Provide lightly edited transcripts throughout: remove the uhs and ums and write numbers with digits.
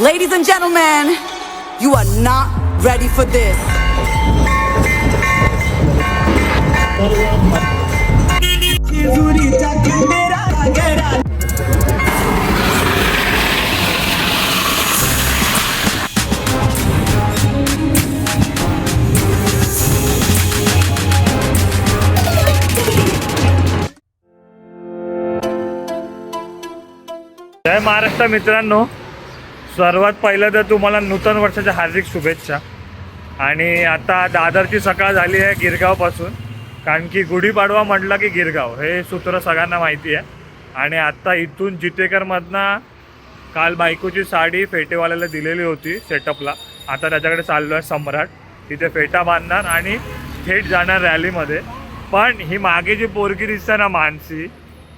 Ladies and gentlemen, you are not ready for this. जय महाराष्ट्र मित्रांनो, सर्वात पहिलं तर तुम्हाला नूतन वर्षाच्या हार्दिक शुभेच्छा. आणि आता दादरची सकाळ झाली आहे गिरगावपासून, कारण की गुढीपाडवा म्हटलं की गिरगाव हे सूत्र सगळ्यांना माहिती आहे. आणि आत्ता इथून जितेकरमधनं काल बायकोची साडी फेटेवाल्याला दिलेली होती सेटअपला. आता त्याच्याकडे चाललो आहे सम्राट, तिथे फेटा बांधणार आणि थेट जाणार रॅलीमध्ये. पण ही मागे जी पोरगी दिसते ना मानसी,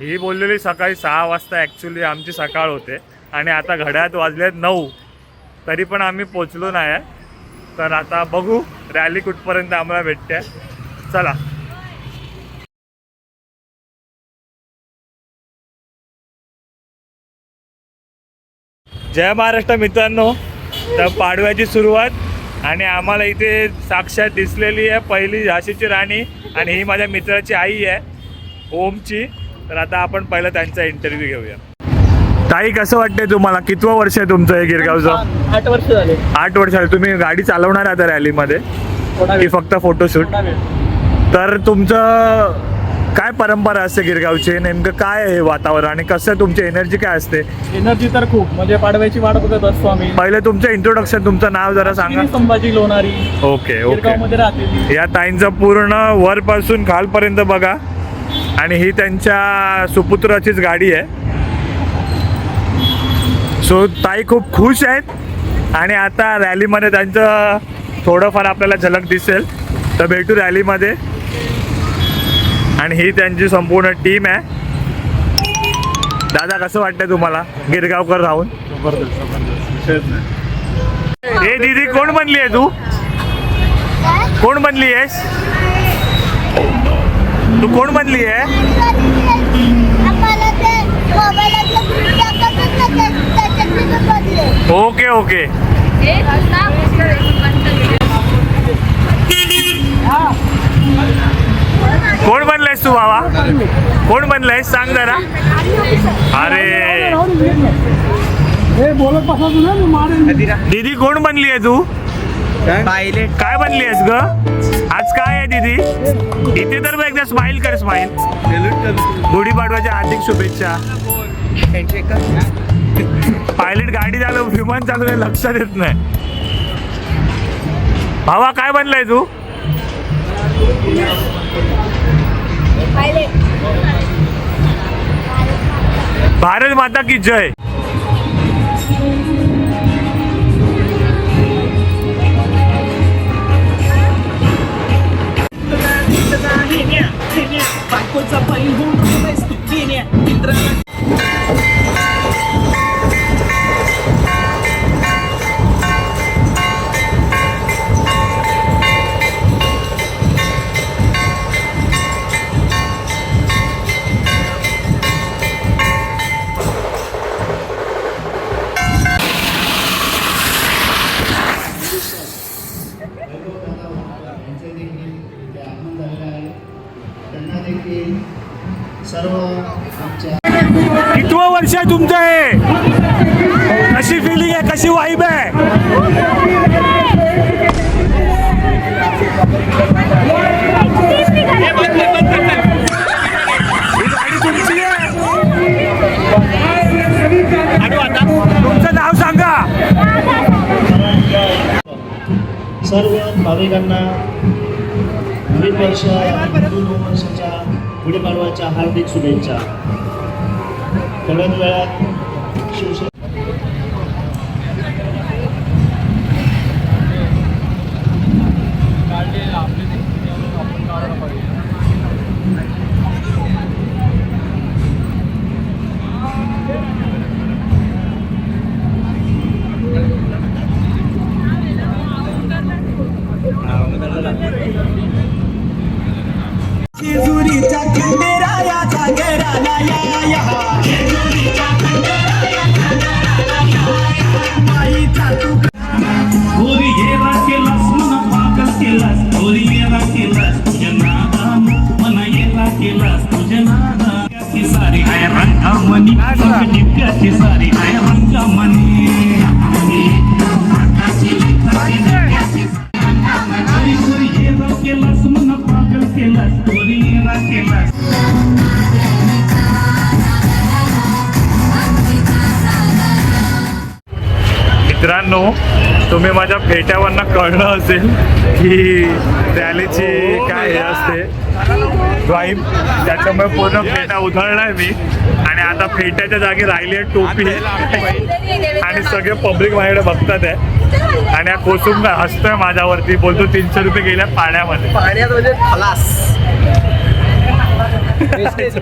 ही बोललेली सकाळी 6 वाजता ॲक्च्युली आमची सकाळ होते आणि आता घड्याळात वाजलेत 9, तरी पण आम्ही पोचलो नाही आहे. तर आता बघू रॅली कुठपर्यंत आम्हाला भेटते. चला. जय महाराष्ट्र मित्रांनो, तर पाडव्याची सुरुवात आणि आम्हाला इथे साक्षात दिसलेली आहे पहिली झाशीची राणी आणि ही माझ्या मित्राची आई आहे ओमची. तर आता आपण पहिलं त्यांचा इंटरव्ह्यू घेऊया. ताई, कसं वाटतंय तुम्हाला? कितवं वर्ष आहे तुमचं हे गिरगावचं? 8 वर्ष झाले. 8 वर्ष झाले. तुम्ही गाडी चालवणार आता रॅलीमध्ये की फक्त फोटोशूट? तर तुमचं काय परंपरा असते गिरगावची? नेमकं काय आहे वातावरण आणि कसं तुमची एनर्जी काय असते? एनर्जी तर खूप, म्हणजे पाडव्याची वाट बघत असतो आम्ही. पहिले तुमचं इंट्रोडक्शन, तुमचं नाव जरा सांगा. संभाजी लोणारी. Okay okay. गिरगावमध्ये राहते. या ताईंचं पूर्ण वरपासून खालपर्यंत बघा. आणि ही त्यांच्या सुपुत्राचीच गाडी आहे. सो ताई खूप खुश आहेत आणि आता रॅलीमध्ये त्यांचं थोडंफार आपल्याला झलक दिसेल. तर भेटू रॅलीमध्ये. आणि ही त्यांची संपूर्ण टीम आहे. दादा, कसं वाटतंय तुम्हाला गिरगावकर राहून? हे दीदी, कोण बनली आहे तू? कोण बनली आहेस तू? कोण बनली आहे? Okay okay. कोण बनलायस तू बाबा? कोण बनलायस सांग जरा. अरे दीदी, कोण बनली आहे तू? काय बनली आहेस ग? आज काय आहे दीदी? इथे तर एकदा स्माइल कर, स्माइल. गुढीपाडव्याच्या हार्दिक शुभेच्छा. पायलट गाडी चालव, विमान चालू आहे, लक्षात येत नाही. भावा, काय बनलाय तू? भारत माता की जय. कितवं वर्ष आहे तुमचं हे? कशी फिलिंग आहे, कशी वाईब आहे? तुमचं नाव सांगा. सर्व भाविकांना नवीन वर्ष, नवीन वर्षाच्या गुढीपाडव्याच्या हार्दिक शुभेच्छा. थोड्याच वेळात शिवसेना जेजुरीचा खंडेरायाचा घराला या मित्रांनो, तुम्ही माझ्या फेट्यावरनं कळलं असेल की रॅलीची काय हे असते ड्राईव्ह, त्याच्यामुळे पूर्ण फेटा उधळलाय मी आणि आता फेट्याच्या जागी राहिली आहे टोपी आणि सगळे पब्लिक माझ्याकडे बघतात आहे आणि हा कोसुम हसतोय माझ्यावरती, बोलतो 300 रुपये गेल्या पाण्यामध्ये. पाण्यात म्हणजे खलास वेस्टेज